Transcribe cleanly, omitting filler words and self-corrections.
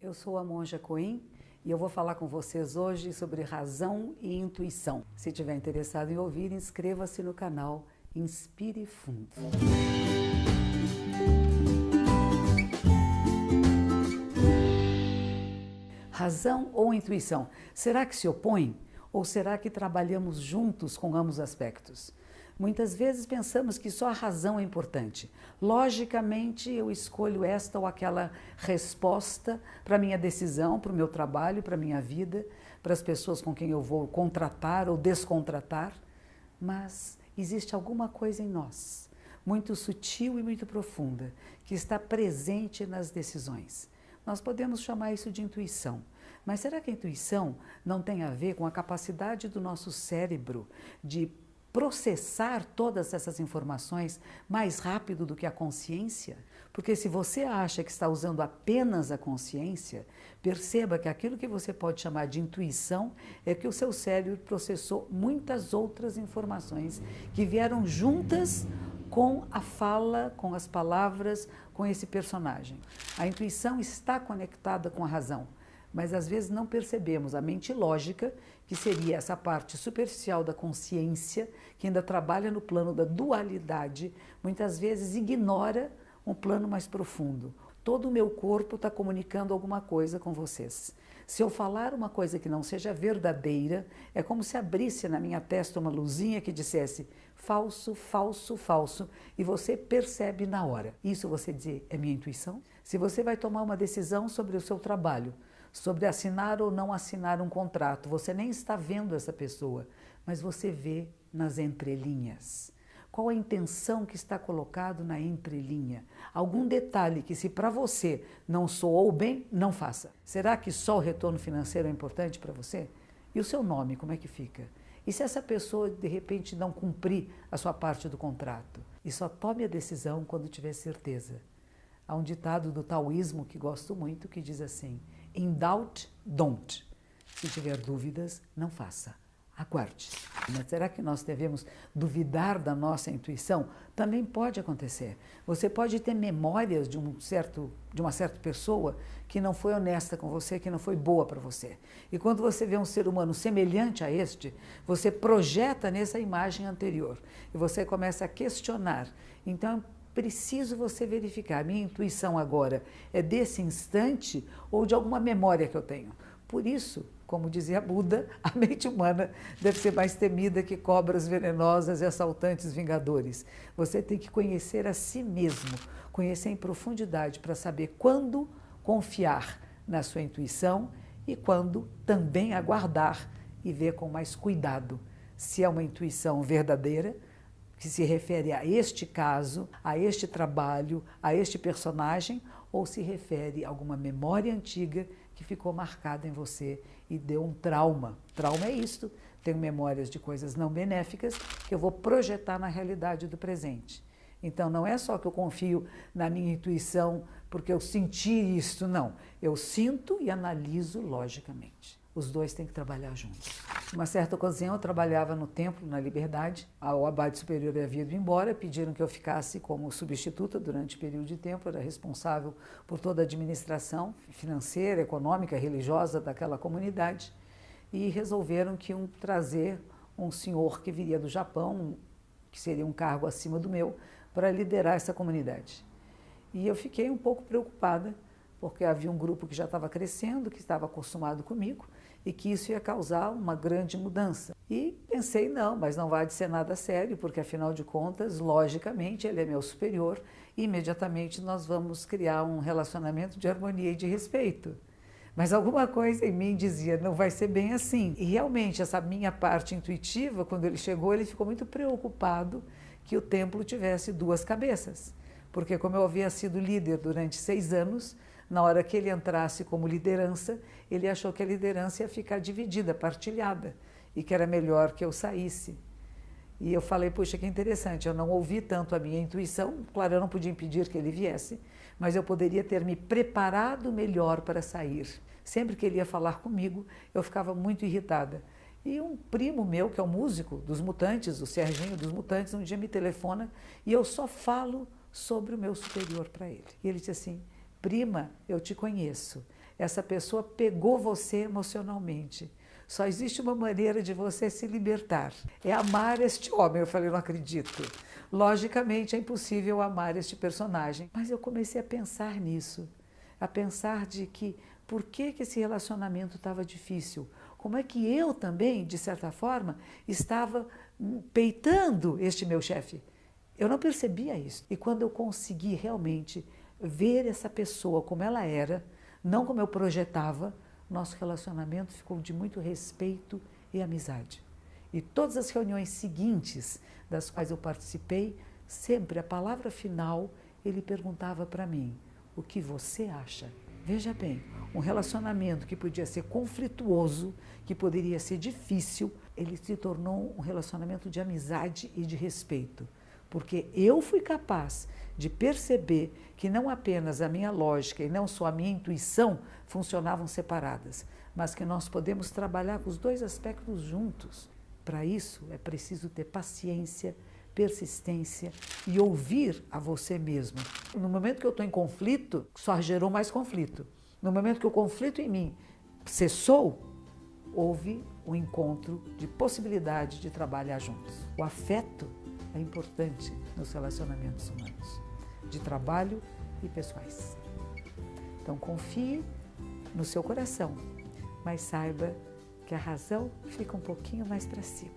Eu sou a Monja Coen e eu vou falar com vocês hoje sobre razão e intuição. Se tiver interessado em ouvir, inscreva-se no canal Inspire Fundo. Razão ou intuição? Será que se opõem? Ou será que trabalhamos juntos com ambos aspectos? Muitas vezes pensamos que só a razão é importante. Logicamente, eu escolho esta ou aquela resposta para a minha decisão, para o meu trabalho, para a minha vida, para as pessoas com quem eu vou contratar ou descontratar. Mas existe alguma coisa em nós, muito sutil e muito profunda, que está presente nas decisões. Nós podemos chamar isso de intuição. Mas será que a intuição não tem a ver com a capacidade do nosso cérebro de processar todas essas informações mais rápido do que a consciência? Porque se você acha que está usando apenas a consciência, perceba que aquilo que você pode chamar de intuição é que o seu cérebro processou muitas outras informações que vieram juntas com a fala, com as palavras, com esse personagem. A intuição está conectada com a razão, mas às vezes não percebemos a mente lógica, que seria essa parte superficial da consciência, que ainda trabalha no plano da dualidade, muitas vezes ignora um plano mais profundo. Todo o meu corpo está comunicando alguma coisa com vocês. Se eu falar uma coisa que não seja verdadeira, é como se abrisse na minha testa uma luzinha que dissesse falso, falso, falso, e você percebe na hora. Isso você dizer é minha intuição? Se você vai tomar uma decisão sobre o seu trabalho, sobre assinar ou não assinar um contrato, você nem está vendo essa pessoa, mas você vê nas entrelinhas. Qual a intenção que está colocado na entrelinha? Algum detalhe que, se para você não soou bem, não faça. Será que só o retorno financeiro é importante para você? E o seu nome, como é que fica? E se essa pessoa, de repente, não cumprir a sua parte do contrato? E só tome a decisão quando tiver certeza. Há um ditado do taoísmo que gosto muito, que diz assim: in doubt, don't. Se tiver dúvidas, não faça. Aguarde. Mas será que nós devemos duvidar da nossa intuição? Também pode acontecer. Você pode ter memórias de uma certa pessoa que não foi honesta com você, que não foi boa para você. E quando você vê um ser humano semelhante a este, você projeta nessa imagem anterior. E você começa a questionar. Então, preciso você verificar, minha intuição agora é desse instante ou de alguma memória que eu tenho. Por isso, como dizia Buda, a mente humana deve ser mais temida que cobras venenosas e assaltantes vingadores. Você tem que conhecer a si mesmo, conhecer em profundidade para saber quando confiar na sua intuição e quando também aguardar e ver com mais cuidado se é uma intuição verdadeira, que se refere a este caso, a este trabalho, a este personagem, ou se refere a alguma memória antiga que ficou marcada em você e deu um trauma. Trauma é isto, tenho memórias de coisas não benéficas que eu vou projetar na realidade do presente. Então não é só que eu confio na minha intuição porque eu senti isto, não. Eu sinto e analiso logicamente. Os dois têm que trabalhar juntos. Uma certa ocasião eu trabalhava no templo, na Liberdade. O abade superior havia ido embora, pediram que eu ficasse como substituta durante o período de tempo, eu era responsável por toda a administração financeira, econômica, religiosa daquela comunidade, e resolveram que iam trazer um senhor que viria do Japão, que seria um cargo acima do meu, para liderar essa comunidade. E eu fiquei um pouco preocupada, porque havia um grupo que já estava crescendo, que estava acostumado comigo, e que isso ia causar uma grande mudança. E pensei, não, mas não vai ser nada sério, porque afinal de contas, logicamente, ele é meu superior, e imediatamente nós vamos criar um relacionamento de harmonia e de respeito. Mas alguma coisa em mim dizia, não vai ser bem assim. E realmente, essa minha parte intuitiva, quando ele chegou, ele ficou muito preocupado que o templo tivesse duas cabeças. Porque como eu havia sido líder durante 6 anos, na hora que ele entrasse como liderança, ele achou que a liderança ia ficar dividida, partilhada, e que era melhor que eu saísse. E eu falei, puxa, que interessante, eu não ouvi tanto a minha intuição, claro, eu não podia impedir que ele viesse, mas eu poderia ter me preparado melhor para sair. Sempre que ele ia falar comigo, eu ficava muito irritada. E um primo meu, que é um músico dos Mutantes, o Serginho dos Mutantes, um dia me telefona e eu só falo sobre o meu superior para ele. E ele disse assim, prima, eu te conheço. essa pessoa pegou você emocionalmente. Só existe uma maneira de você se libertar. É amar este homem. Eu falei, não acredito. Logicamente é impossível amar este personagem. Mas eu comecei a pensar nisso. A pensar de que por que esse relacionamento estava difícil? Como é que eu também, de certa forma, estava peitando este meu chefe? Eu não percebia isso. E quando eu consegui realmente ver essa pessoa como ela era, não como eu projetava, nosso relacionamento ficou de muito respeito e amizade. E todas as reuniões seguintes das quais eu participei, sempre a palavra final, ele perguntava para mim, o que você acha? Veja bem, um relacionamento que podia ser conflituoso, que poderia ser difícil, ele se tornou um relacionamento de amizade e de respeito. Porque eu fui capaz de perceber que não apenas a minha lógica e não só a minha intuição funcionavam separadas, mas que nós podemos trabalhar com os dois aspectos juntos. Para isso é preciso ter paciência, persistência e ouvir a você mesmo. No momento que eu estou em conflito, só gerou mais conflito. No momento que o conflito em mim cessou, houve um encontro de possibilidade de trabalhar juntos. O afeto é importante nos relacionamentos humanos, de trabalho e pessoais. Então confie no seu coração, mas saiba que a razão fica um pouquinho mais para cima.